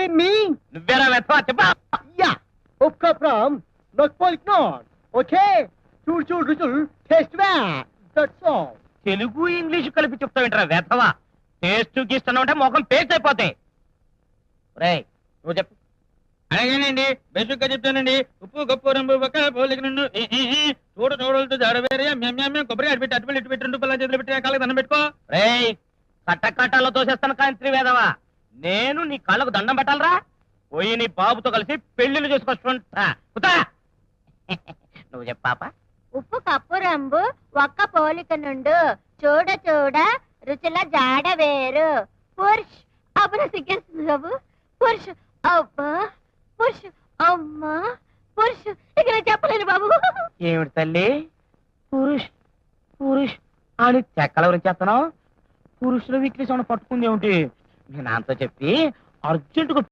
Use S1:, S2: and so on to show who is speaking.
S1: mean me?
S2: నువ్వేరా వెతవా చెప్పా.
S1: Yeah. Okka from Nagpur North. Okay? Chur ruchul taste bad. That's all.
S2: Telugu English కలిపి చెప్తావేంట్రా వెతవా. Taste గీస్తున్నావు అంటే మొఖం paste అయిపోతాయి. రేయ్ నువ్వు చెప్పు.
S3: అలాగేనండి, బేసిక్ గా చెప్తానండి. ఉప్పు గప్పు రంబు పక్క పోలిక నుండి చూడలతో జాడవేరే మేము కొబ్బరి అటు పెట్టి ఇటు పెట్టి 2 పిల్లల చేతులు పెట్టి కాళ్ళకి దండం పెట్టుకో.
S2: రేయ్ కట్టకట్టాలో తోసేస్తాను కాంత్రి వేదవా. నేను నీ కాళ్ళకు దండం పెట్టాలరా. పోయి నీ బాబుతో కలిసి పెళ్లిళ్ళు చేసుకొస్తుంటా. నువ్వు చెప్పాప.
S4: ఉప్పు కప్పు రంబు ఒక్క పోలిక నుండు చూడ చూడ రుచుల జాడ వేరు. పురుష్ అప్పుడు సిగ్గేస్తుంది బాబు. పురుష్ అబ్బా పురుష్ అమ్మా పురుష్ ఇక నేను చెప్పలేను బాబు.
S2: ఏమిటి తల్లి పురుష్ పురుష్ అని చెక్కల గురించి చేస్తున్నావు. పురుషుల వీక్నెస్ ఏమైనా పట్టుకుంది ఏమిటి? మీ నాన్నతో చెప్పి అర్జెంటుగా